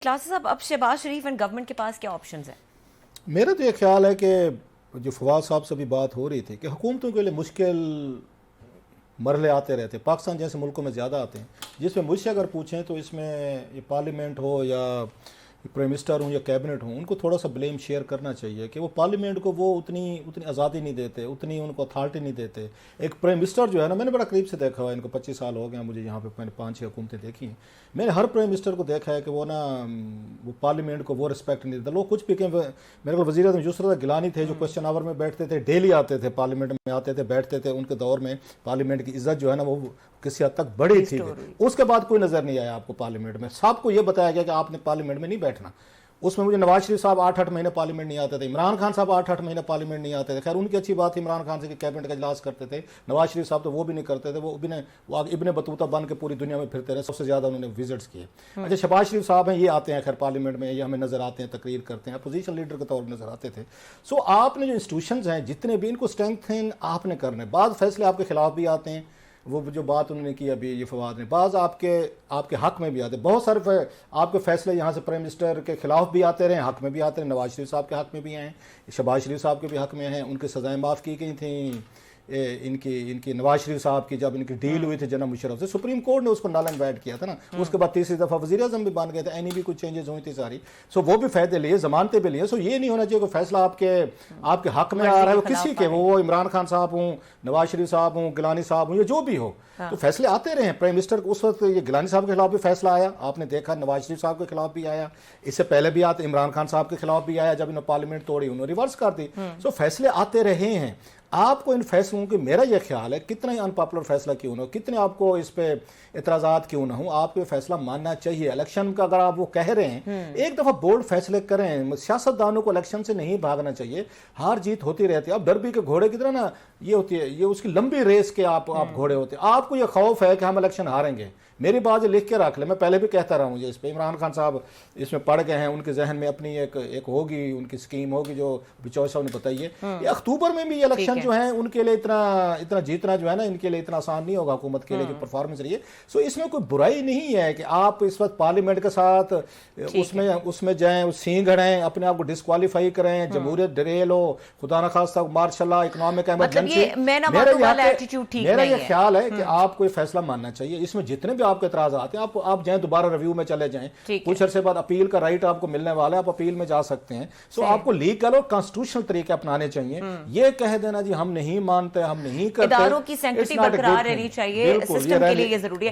Classes अब शहबाज शरीफ and government के पास क्या ऑप्शंस हैं? मेरा तो ये ख्याल है कि जो फवाद साहब से भी बात हो रही थी कि हुकूमतों के लिए मुश्किल मरहले आते रहते हैं, पाकिस्तान जैसे मुल्कों में ज़्यादा आते हैं, जिसमें मुझसे अगर पूछें तो इसमें ये पार्लियामेंट हो या प्राइम मिनिस्टर हूँ या कैबिनेट हूँ, उनको थोड़ा सा ब्लेम शेयर करना चाहिए कि वो पार्लियामेंट को वो उतनी आज़ादी नहीं देते, उतनी उनको अथॉरिटी नहीं देते। एक प्राइम मिनिस्टर जो है ना, मैंने बड़ा करीब से देखा हुआ है, इनको 25 साल हो गए मुझे यहाँ पे, मैंने 5-6 हुकूमतें देखी हैं। मैंने हर प्राइम मिनिस्टर को देखा है कि वो ना वो पार्लियामेंट को वो रिस्पेक्ट नहीं देता। लोग कुछ भी कहें, मेरे को वज़ीर आज़म यूसुफ गिलानी थे जो क्वेश्चन आवर में बैठते थे, डेली आते थे पार्लियामेंट में, आते थे बैठते थे, उनके दौर में पार्लियामेंट की इज्जत जो है ना वो किसी हद तक बड़ी थी। उसके बाद कोई नज़र नहीं आया आपको पार्लियामेंट में। सबको ये बताया गया कि आपने पार्लियामेंट में नहीं बैठना। उसमें मुझे नवाज शरीफ साहब 8-8 महीने पार्लियामेंट नहीं आते थे, इमरान खान साहब 8-8 महीने पार्लियामेंट नहीं आते थे। खैर उनकी अच्छी बात थी इमरान खान से कि कैबिनेट का इजलास करते थे। नवाज शरीफ साहब तो वो भी नहीं करते थे, वो इब्ने बतूता बन के पूरी दुनिया में फिरते रहे, सबसे ज़्यादा उन्होंने विजिट्स किए। अच्छा, शहबाज शरीफ साहब हैं, ये आते हैं खैर पार्लियामेंट में, ये हमें नज़र आते हैं, तकरीर करते हैं, अपोजिशन लीडर के तौर पर नज़र आते थे। सो आपने जो इंस्टीट्यूशंस हैं जितने भी, इनको स्ट्रेंथन आपने करने। बाद फैसले आपके खिलाफ भी आते हैं, वो जो बात उन्होंने की अभी ये फवाद ने, बाज़ आपके हक में भी आते हैं। बहुत सारे आपके फैसले यहाँ से प्राइम मिनिस्टर के खिलाफ भी आते रहे, हक में भी आते रहे। नवाज शरीफ साहब के हक में भी हैं, शहबाज शरीफ साहब के भी हक में हैं, उनकी सज़ाएँ माफ़ की गई थी। इनकी नवाज शरीफ साहब की जब इनकी डील हुई थी जनाब मुशर्रफ से, सुप्रीम कोर्ट ने उसको नल एंड वाइड किया था ना। उसके बाद तीसरी दफ़ा वज़ीर आज़म भी बन गए थे, एनी भी कुछ चेंजेस हुई थी सारी। सो वो भी फ़ायदे लिए, जमानतें भी लिए। सो ये नहीं होना चाहिए कोई फैसला आपके हक में आ रहा है वो किसी के, वो इमरान खान साहब हूँ, नवाज शरीफ साहब हूँ, गिलानी साहब हूँ, या जो भी हो, तो फैसले आते रहे। प्राइम मिनिस्टर उस वक्त ये गिलानी साहब के खिलाफ भी फैसला आया, आपने देखा, नवाज शरीफ साहब के खिलाफ भी आया, इससे पहले भी आते इमरान खान साहब के खिलाफ भी आया, जब इन्होंने पार्लियामेंट तोड़ी उन्होंने रिवर्स कर दी। सो फैसले आते रहे हैं। आपको इन फैसलों की, मेरा यह ख्याल है, कितना ही अनपॉपुलर फैसला क्यों ना हो, कितने आपको इस पे इतराज़ात क्यों ना हो, आपको फैसला मानना चाहिए। इलेक्शन का अगर आप वो कह रहे हैं, एक दफ़ा बोल्ड फैसले करें। सियासतदानों को इलेक्शन से नहीं भागना चाहिए, हार जीत होती रहती है। अब डरबी के घोड़े की तरह ना ये होती है, ये उसकी लंबी रेस के आप घोड़े होते हैं। आपको ये खौफ है कि हम इलेक्शन हारेंगे, मेरी बात लिख के रख ले, मैं पहले भी कहता रहा हूँ ये इस पर। इमरान खान साहब इसमें पड़ गए हैं, उनके जहन में अपनी एक होगी, उनकी स्कीम होगी जो बिचौर साहब ने बताई है। ये अक्टूबर में भी इलेक्शन जो है उनके लिए इतना जीतना जो है ना, इनके लिए इतना आसान नहीं होगा हुकूमत के लिए जो परफॉर्मेंस रही है। सो इसमें कोई बुराई नहीं है कि आप इस वक्त पार्लियामेंट के साथ उसमें जाएं, उस सींग गड़ें, अपने आप को डिस्क्वालीफाई करें, जमहूरियत डरेल हो, खुदा न खास्ता मार्शल इकोनॉमिक एमरजेंसी। मेरा ये ख्याल है कि आपको ये फैसला मानना चाहिए। इसमें जितने भी आपके एतराज आते हैं, आप जाएं दोबारा रिव्यू में चले जाएं, कुछ अरसे बाद अपील का राइट आपको मिलने वाला है, आप अपील में जा सकते हैं। सो आपको लीगल और कॉन्स्टिट्यूशनल तरीके अपनाने चाहिए। ये कह देना जी हम नहीं मानते, हम नहीं करते, इदारों की सैंक्टिटी बरकरार रहनी चाहिए, सिस्टम के लिए ये जरूरी है।